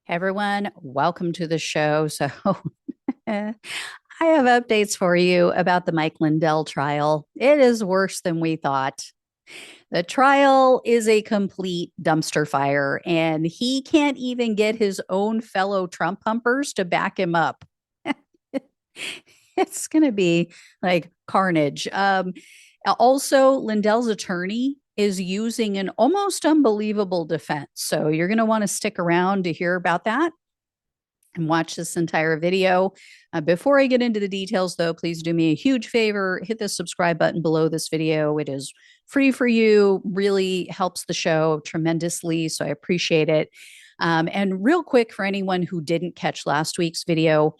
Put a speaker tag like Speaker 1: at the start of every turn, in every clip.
Speaker 1: Everyone, welcome to the show. So, I have updates for you about the Mike Lindell trial. It is worse than we thought. The trial is a complete dumpster fire, and he can't even get his own fellow Trump pumpers to back him up. It's going to be like carnage. Also, Lindell's attorney is using an almost unbelievable defense. So you're going to want to stick around to hear about that and watch this entire video. Before I get into the details, though, please do me a huge favor. Hit the subscribe button below this video. It is free for you, really helps the show tremendously. So I appreciate it. And real quick, for anyone who didn't catch last week's video,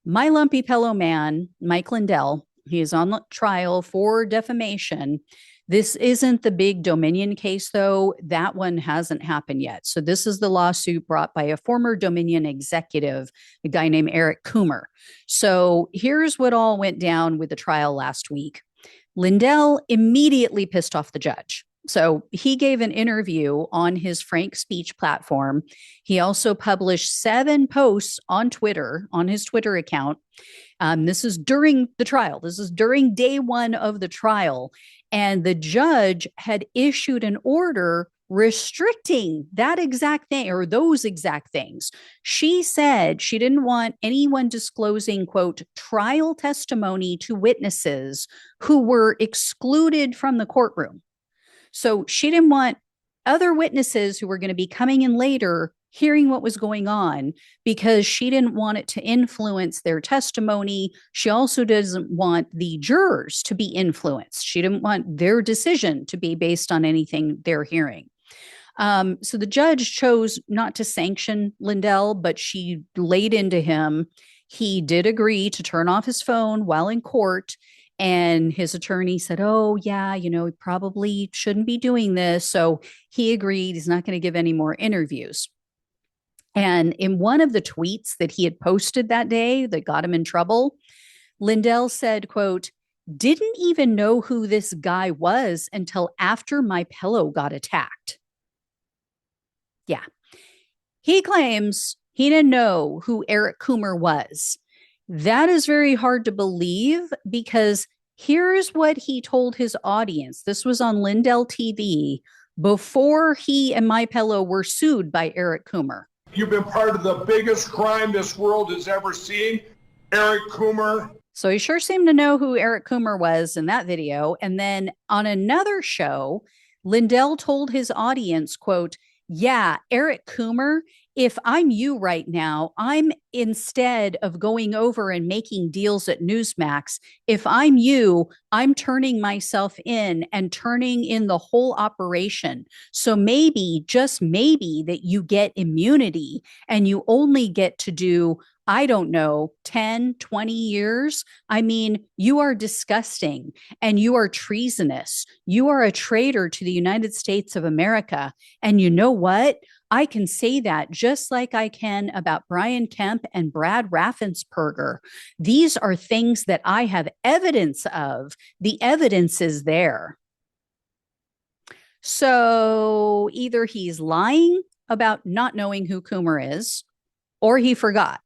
Speaker 1: my lumpy pillow man, Mike Lindell, he is on trial for defamation. This isn't the big Dominion case, though. That one hasn't happened yet. So this is the lawsuit brought by a former Dominion executive, a guy named Eric Coomer. So here's what all went down with the trial last week. Lindell immediately pissed off the judge. So he gave an interview on his Frank Speech platform. He also published 7 posts on Twitter, on his Twitter account. This is during the trial. This is during day 1 of the trial. And the judge had issued an order restricting that exact thing or those exact things. She said she didn't want anyone disclosing, quote, trial testimony to witnesses who were excluded from the courtroom. So she didn't want other witnesses who were going to be coming in later hearing what was going on because she didn't want it to influence their testimony. She also doesn't want the jurors to be influenced. She didn't want their decision to be based on anything they're hearing. So the judge chose not to sanction Lindell, but she laid into him. He did agree to turn off his phone while in court. And his attorney said, oh, yeah, he probably shouldn't be doing this. So he agreed he's not going to give any more interviews. And in one of the tweets that he had posted that day that got him in trouble, Lindell said, quote, didn't even know who this guy was until after my pillow got attacked. Yeah. He claims he didn't know who Eric Coomer was. That is very hard to believe because here's what he told his audience. This was on Lindell TV before he and My Pillow were sued by Eric Coomer.
Speaker 2: You've been part of the biggest crime this world has ever seen, Eric Coomer.
Speaker 1: So he sure seemed to know who Eric Coomer was in that video. And then on another show, Lindell told his audience, quote, yeah, Eric Coomer, if I'm you right now, I'm instead of going over and making deals at Newsmax, if I'm you, I'm turning myself in and turning in the whole operation. So maybe, just maybe, that you get immunity and you only get to do, I don't know, 10, 20 years. I mean, you are disgusting and you are treasonous. You are a traitor to the United States of America. And you know what? I can say that just like I can about Brian Kemp and Brad Raffensperger. These are things that I have evidence of. The evidence is there. So either he's lying about not knowing who Coomer is, or he forgot.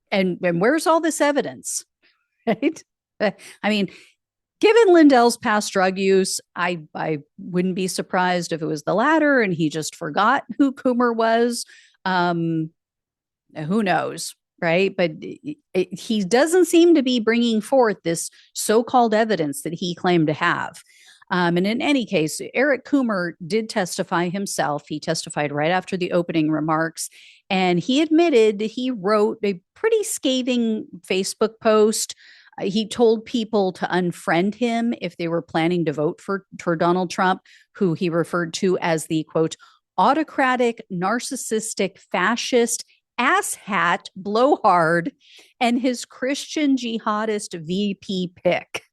Speaker 1: And where's all this evidence? Right? I mean, given Lindell's past drug use, I wouldn't be surprised if it was the latter and he just forgot who Coomer was. Who knows, right? But he doesn't seem to be bringing forth this so-called evidence that he claimed to have. And in any case, Eric Coomer did testify himself. He testified right after the opening remarks, and he admitted he wrote a pretty scathing Facebook post. He told people to unfriend him if they were planning to vote for Donald Trump, who he referred to as the, quote, autocratic, narcissistic, fascist, asshat, blowhard, and his Christian jihadist VP pick.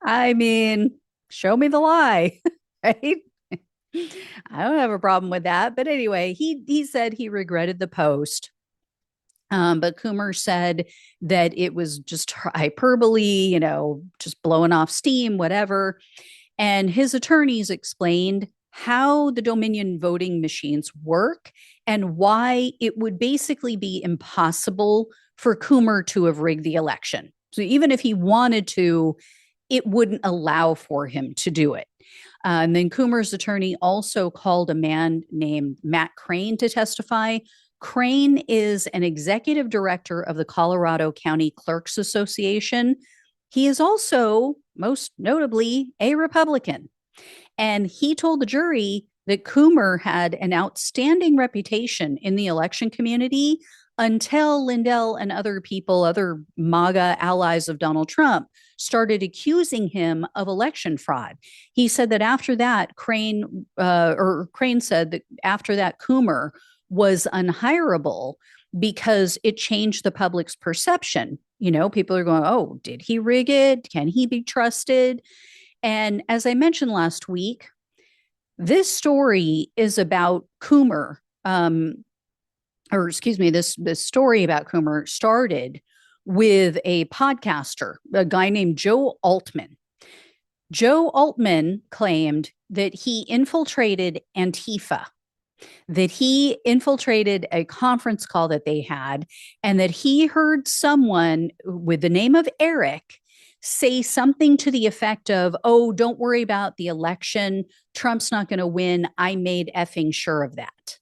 Speaker 1: I mean, show me the lie, right? I don't have a problem with that. But anyway, he said he regretted the post. But Coomer said that it was just hyperbole, just blowing off steam, whatever. And his attorneys explained how the Dominion voting machines work and why it would basically be impossible for Coomer to have rigged the election. So even if he wanted to, it wouldn't allow for him to do it. And then Coomer's attorney also called a man named Matt Crane to testify. Crane is an executive director of the Colorado County Clerks Association. He is also, most notably, a Republican. And he told the jury that Coomer had an outstanding reputation in the election community until Lindell and other people, other MAGA allies of Donald Trump, started accusing him of election fraud. He said that after that, Crane said that after that, Coomer was unhireable because it changed the public's perception. You know, people are going, oh, did he rig it? Can he be trusted? And as I mentioned last week, this story is about Coomer, this story about Coomer started with a podcaster, a guy named Joe Altman. Joe Altman claimed that he infiltrated Antifa, that he infiltrated a conference call that they had, and that he heard someone with the name of Eric say something to the effect of, oh, don't worry about the election. Trump's not going to win. I made effing sure of that.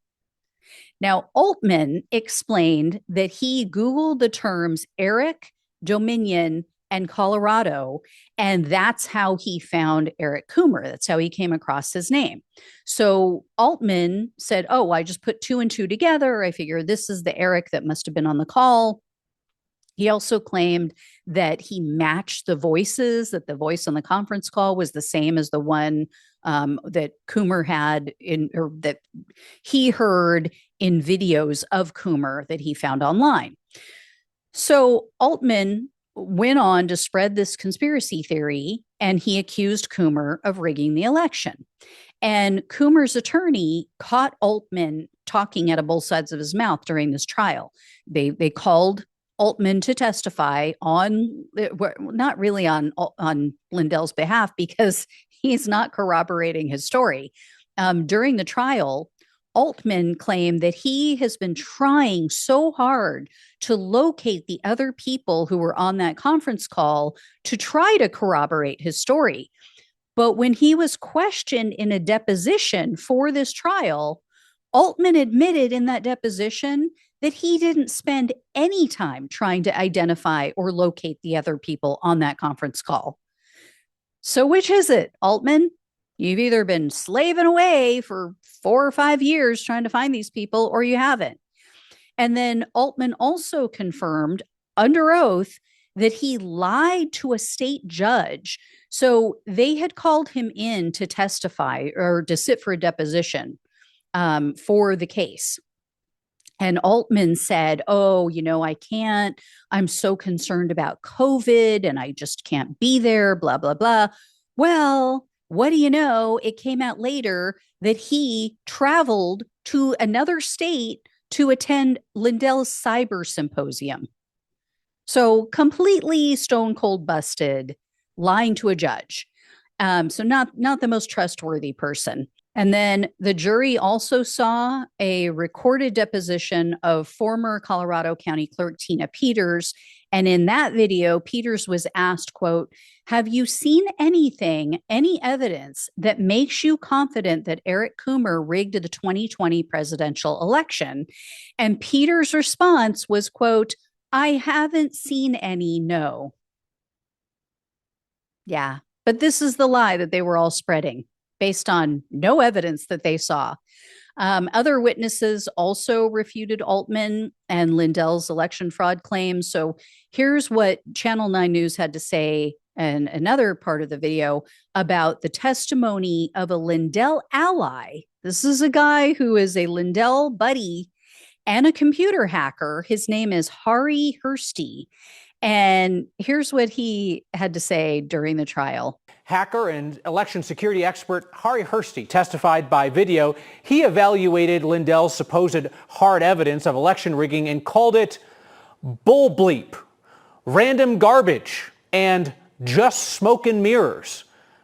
Speaker 1: Now, Altman explained that he Googled the terms Eric, Dominion, and Colorado, and that's how he found Eric Coomer. That's how he came across his name. So Altman said, oh, I just put two and two together. I figured this is the Eric that must have been on the call. He also claimed that he matched the voices, that the voice on the conference call was the same as the one that Coomer had or that he heard in videos of Coomer that he found online. So Altman went on to spread this conspiracy theory, and he accused Coomer of rigging the election. And Coomer's attorney caught Altman talking out of both sides of his mouth during this trial. They called Altman to testify on, not really on Lindell's behalf, because he's not corroborating his story. During the trial, Altman claimed that he has been trying so hard to locate the other people who were on that conference call to try to corroborate his story. But when he was questioned in a deposition for this trial, Altman admitted in that deposition that he didn't spend any time trying to identify or locate the other people on that conference call. So which is it, Altman? You've either been slaving away for 4 or 5 years trying to find these people, or you haven't. And then Altman also confirmed under oath that he lied to a state judge. So they had called him in to testify or to sit for a deposition for the case. And Altman said, oh, I can't. I'm so concerned about COVID and I just can't be there, blah, blah, blah. Well, what do you know? It came out later that he traveled to another state to attend Lindell's cyber symposium. So completely stone cold busted, lying to a judge. So not the most trustworthy person. And then the jury also saw a recorded deposition of former Colorado County Clerk Tina Peters. And in that video, Peters was asked, quote, have you seen anything, any evidence that makes you confident that Eric Coomer rigged the 2020 presidential election? And Peters' response was, quote, I haven't seen any, no. Yeah, but this is the lie that they were all spreading based on no evidence that they saw. Other witnesses also refuted Altman and Lindell's election fraud claims. So here's what Channel 9 News had to say in another part of the video about the testimony of a Lindell ally. This is a guy who is a Lindell buddy and a computer hacker. His name is Hari Hursty. And here's what he had to say during the trial.
Speaker 3: Hacker and election security expert Hari Hursty testified by video. He evaluated Lindell's supposed hard evidence of election rigging and called it bull bleep, random garbage, and just smoke and mirrors.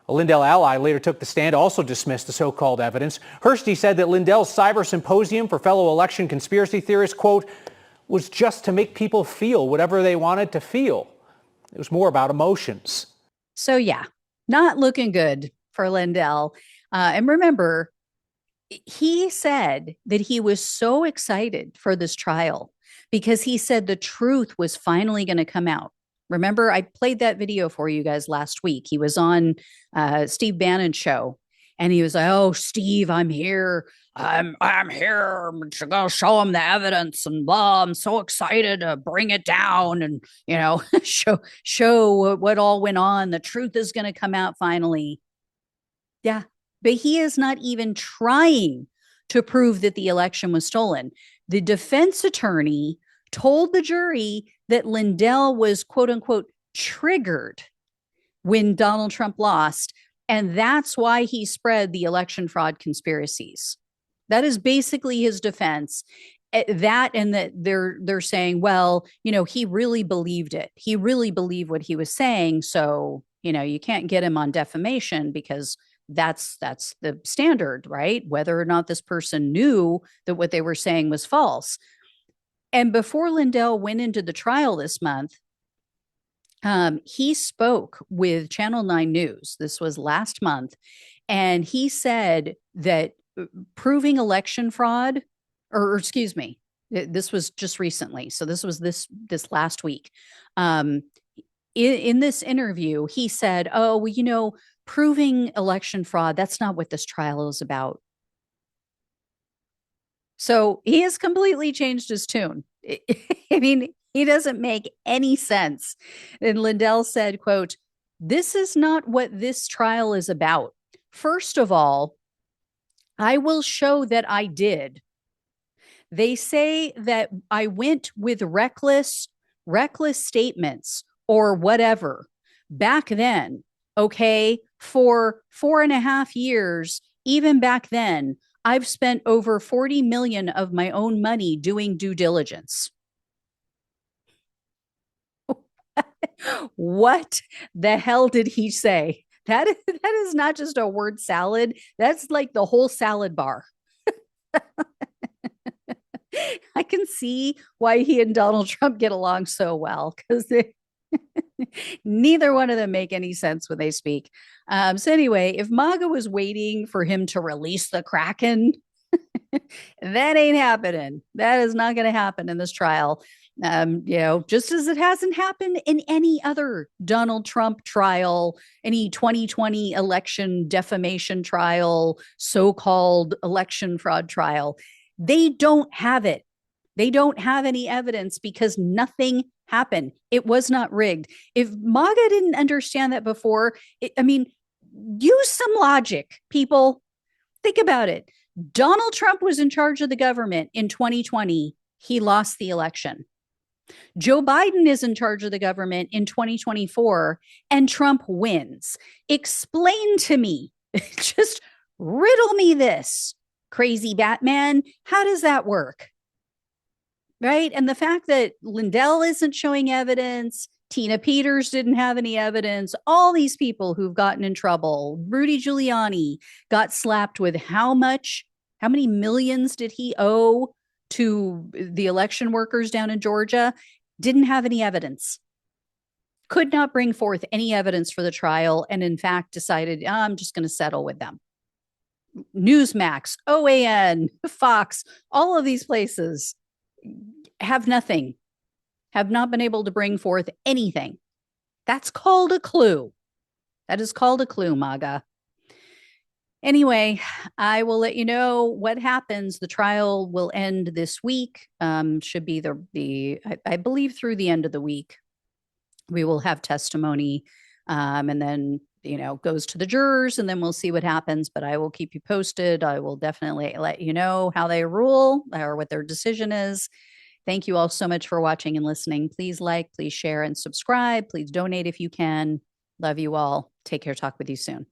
Speaker 3: A Lindell ally later took the stand, also dismissed the so-called evidence. Hursty said that Lindell's cyber symposium for fellow election conspiracy theorists, quote, was just to make people feel whatever they wanted to feel. It was more about emotions.
Speaker 1: So yeah, not looking good for Lindell. And remember, he said that he was so excited for this trial because he said the truth was finally going to come out. Remember, I played that video for you guys last week. He was on Steve Bannon's show, and he was like, "Oh, Steve, I'm here. I'm here to go show him the evidence and blah. I'm so excited to bring it down and show what all went on. The truth is going to come out finally." Yeah, but he is not even trying to prove that the election was stolen. The defense attorney told the jury that Lindell was, quote unquote, triggered when Donald Trump lost. And that's why he spread the election fraud conspiracies. That is basically his defense. That and that they're saying, well, he really believed it. He really believed what he was saying. So, you can't get him on defamation because that's the standard, right? Whether or not this person knew that what they were saying was false. And before Lindell went into the trial this month, he spoke with Channel 9 News. This was last month. And he said that proving election fraud, or excuse me, this was just recently. So this was this last week. In this interview, he said, oh, well, proving election fraud, that's not what this trial is about. So he has completely changed his tune. I mean, he doesn't make any sense. And Lindell said, quote, "This is not what this trial is about. First of all, I will show that I did. They say that I went with reckless statements or whatever back then. Okay, for 4.5 years, even back then, I've spent over 40 million of my own money doing due diligence." What the hell did he say? That is not just a word salad. That's like the whole salad bar. I can see why he and Donald Trump get along so well, because neither one of them make any sense when they speak. So anyway, if MAGA was waiting for him to release the Kraken, that ain't happening. That is not going to happen in this trial. Just as it hasn't happened in any other Donald Trump trial, any 2020 election defamation trial, so-called election fraud trial. They don't have it. They don't have any evidence because nothing happened. It was not rigged. If MAGA didn't understand that before, use some logic, people. Think about it. Donald Trump was in charge of the government in 2020. He lost the election. Joe Biden is in charge of the government in 2024 and Trump wins. Explain to me, just riddle me this, crazy Batman. How does that work? Right? And the fact that Lindell isn't showing evidence, Tina Peters didn't have any evidence, all these people who've gotten in trouble, Rudy Giuliani got slapped with how many millions did he owe to the election workers down in Georgia? Didn't have any evidence. Could not bring forth any evidence for the trial, and in fact decided, I'm just going to settle with them. Newsmax, OAN, Fox, all of these places have nothing, have not been able to bring forth anything. That's called a clue. That is called a clue, MAGA. Anyway, I will let you know what happens. The trial will end this week. Should be I believe through the end of the week. We will have testimony, and then goes to the jurors, and then we'll see what happens. But I will keep you posted. I will definitely let you know how they rule or what their decision is. Thank you all so much for watching and listening. Please like, please share, and subscribe. Please donate if you can. Love you all. Take care. Talk with you soon.